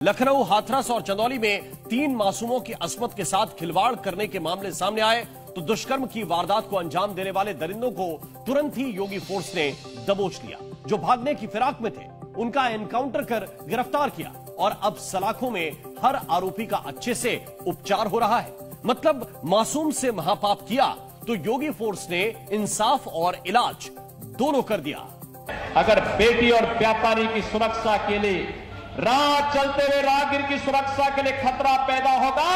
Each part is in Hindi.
लखनऊ, हाथरस और चंदौली में 3 मासूमों की अस्मत के साथ खिलवाड़ करने के मामले सामने आए तो दुष्कर्म की वारदात को अंजाम देने वाले दरिंदों को तुरंत ही योगी फोर्स ने दबोच लिया। जो भागने की फिराक में थे उनका एनकाउंटर कर गिरफ्तार किया और अब सलाखों में हर आरोपी का अच्छे से उपचार हो रहा है। मतलब मासूम से महापाप किया तो योगी फोर्स ने इंसाफ और इलाज दोनों कर दिया। अगर बेटी और व्यापारी की सुरक्षा के लिए, राह चलते हुए राहगीर की सुरक्षा के लिए खतरा पैदा होगा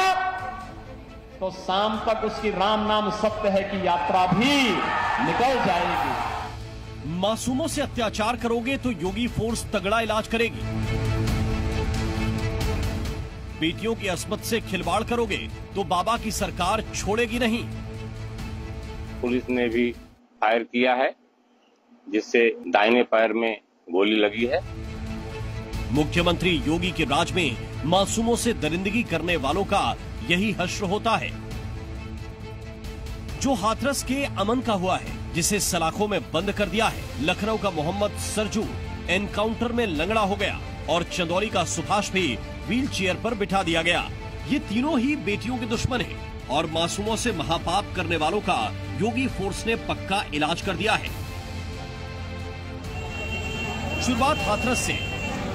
तो शाम तक उसकी राम नाम सत्य है कि यात्रा भी निकल जाएगी। मासूमों से अत्याचार करोगे तो योगी फोर्स तगड़ा इलाज करेगी। बेटियों की अस्मत से खिलवाड़ करोगे तो बाबा की सरकार छोड़ेगी नहीं। पुलिस ने भी फायर किया है जिससे दाहिने पैर में गोली लगी है। मुख्यमंत्री योगी के राज में मासूमों से दरिंदगी करने वालों का यही हश्र होता है। जो हाथरस के अमन का हुआ है, जिसे सलाखों में बंद कर दिया है। लखनऊ का मोहम्मद सरजू एनकाउंटर में लंगड़ा हो गया और चंदौली का सुभाष भी व्हील चेयर पर बिठा दिया गया। ये तीनों ही बेटियों के दुश्मन हैं और मासूमों से महापाप करने वालों का योगी फोर्स ने पक्का इलाज कर दिया है। शुरुआत हाथरस से,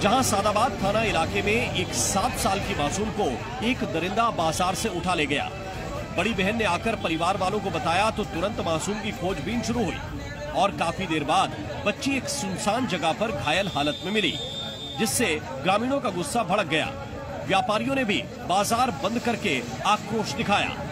जहां सादाबाद थाना इलाके में एक 7 साल की मासूम को एक दरिंदा बाजार से उठा ले गया। बड़ी बहन ने आकर परिवार वालों को बताया तो तुरंत मासूम की खोजबीन शुरू हुई और काफी देर बाद बच्ची एक सुनसान जगह पर घायल हालत में मिली, जिससे ग्रामीणों का गुस्सा भड़क गया। व्यापारियों ने भी बाजार बंद करके आक्रोश दिखाया।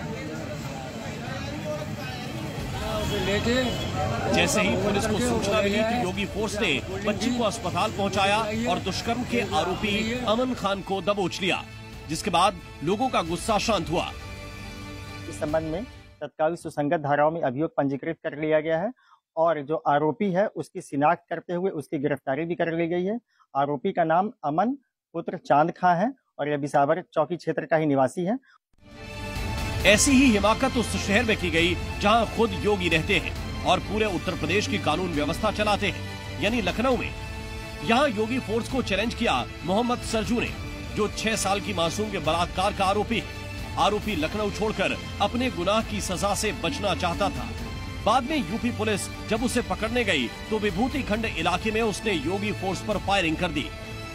जैसे ही पुलिस को सूचना मिली कि योगी फोर्स ने बच्ची को अस्पताल पहुंचाया और दुष्कर्म के आरोपी अमन खान को दबोच लिया, जिसके बाद लोगों का गुस्सा शांत हुआ। इस संबंध में तत्काल सुसंगत धाराओं में अभियोग पंजीकृत कर लिया गया है और जो आरोपी है उसकी शिनाख्त करते हुए उसकी गिरफ्तारी भी कर ली गई है। आरोपी का नाम अमन पुत्र चांद खां है और यह बिसावर चौकी क्षेत्र का ही निवासी है। ऐसी ही हिमाकत उस शहर में की गई जहां खुद योगी रहते हैं और पूरे उत्तर प्रदेश की कानून व्यवस्था चलाते हैं, यानी लखनऊ में। यहां योगी फोर्स को चैलेंज किया मोहम्मद सरजू ने, जो 6 साल की मासूम के बलात्कार का आरोपी है। आरोपी लखनऊ छोड़कर अपने गुनाह की सजा से बचना चाहता था। बाद में यूपी पुलिस जब उसे पकड़ने गई तो विभूति खंड इलाके में उसने योगी फोर्स पर फायरिंग कर दी।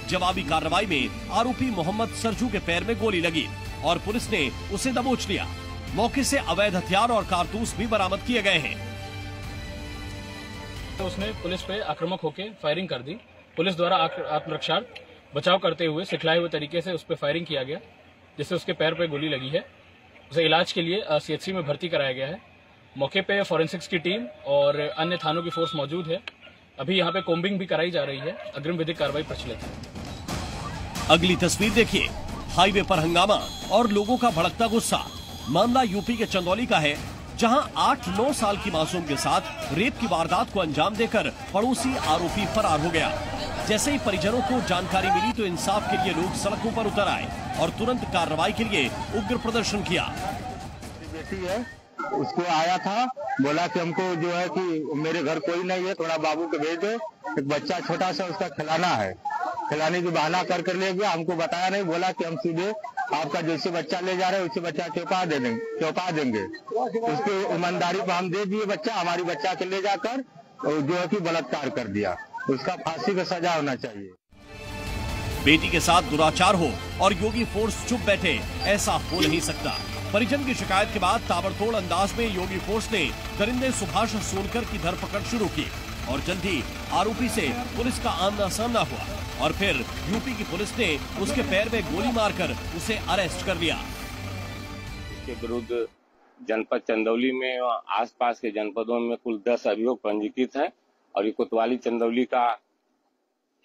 जवाबी कार्रवाई में आरोपी मोहम्मद सरजू के पैर में गोली लगी और पुलिस ने उसे दबोच लिया। मौके से अवैध हथियार और कारतूस भी बरामद किए गए हैं। उसने पुलिस पे आक्रामक होकर फायरिंग कर दी। पुलिस द्वारा आत्मरक्षार्थ बचाव करते हुए सिखलाए हुए तरीके से उस पर फायरिंग किया गया, जिससे उसके पैर पे गोली लगी है। उसे इलाज के लिए सीएचसी में भर्ती कराया गया है। मौके पे फॉरेंसिक्स की टीम और अन्य थानों की फोर्स मौजूद है। अभी यहाँ पे कोम्बिंग भी कराई जा रही है। अग्रिम विधिक कार्रवाई प्रचलित है। अगली तस्वीर देखिए। हाईवे पर हंगामा और लोगों का भड़कता गुस्सा। मामला यूपी के चंदौली का है, जहां 8-9 साल की मासूम के साथ रेप की वारदात को अंजाम देकर पड़ोसी आरोपी फरार हो गया। जैसे ही परिजनों को जानकारी मिली तो इंसाफ के लिए लोग सड़कों पर उतर आए और तुरंत कार्रवाई के लिए उग्र प्रदर्शन किया। बेटी है, उसको आया था, बोला कि हमको जो है कि मेरे घर कोई नहीं है, थोड़ा बाबू को भेज दो, एक बच्चा छोटा सा उसका खिलाना है। खिलाने की बहाना कर ले गया, हमको बताया नहीं, बोला कि हम सीधे आपका जैसे बच्चा ले जा रहे हैं उसे बच्चा चौंका देंगे। उसकी ईमानदारी पर हम दे दिए बच्चा, हमारी बच्चा के ले जाकर जो है कि बलात्कार कर दिया। उसका फांसी का सजा होना चाहिए। बेटी के साथ दुराचार हो और योगी फोर्स चुप बैठे, ऐसा हो नहीं सकता। परिजन की शिकायत के बाद ताबड़तोड़ अंदाज में योगी फोर्स ने दरिंदे सुभाष सोनकर की धरपकड़ शुरू की और जल्द ही आरोपी से पुलिस का आमना सामना हुआ और फिर यूपी की पुलिस ने उसके पैर में गोली मारकर उसे अरेस्ट कर लिया। इसके विरुद्ध जनपद चंदौली में आसपास के जनपदों में कुल 10 अभियोग पंजीकृत है और ये कोतवाली चंदौली का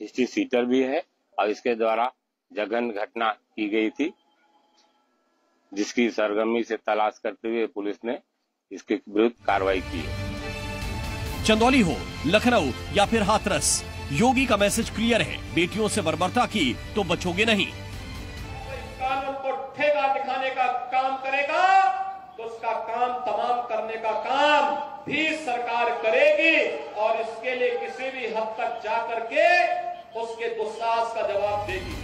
हिस्ट्री सीटर भी है और इसके द्वारा जघन्य घटना की गई थी, जिसकी सरगर्मी से तलाश करते हुए पुलिस ने इसके विरुद्ध कार्रवाई की है। चंदौली हो, लखनऊ या फिर हाथरस, योगी का मैसेज क्लियर है। बेटियों से बर्बरता की तो बचोगे नहीं। कानून को ठेका दिखाने का काम करेगा तो उसका काम तमाम करने का काम भी सरकार करेगी और इसके लिए किसी भी हद तक जाकर के उसके दुस्साहस का जवाब देगी।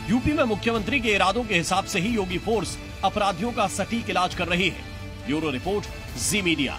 यूपी में मुख्यमंत्री के इरादों के हिसाब से ही योगी फोर्स अपराधियों का सटीक इलाज कर रही है। ब्यूरो रिपोर्ट, जी मीडिया।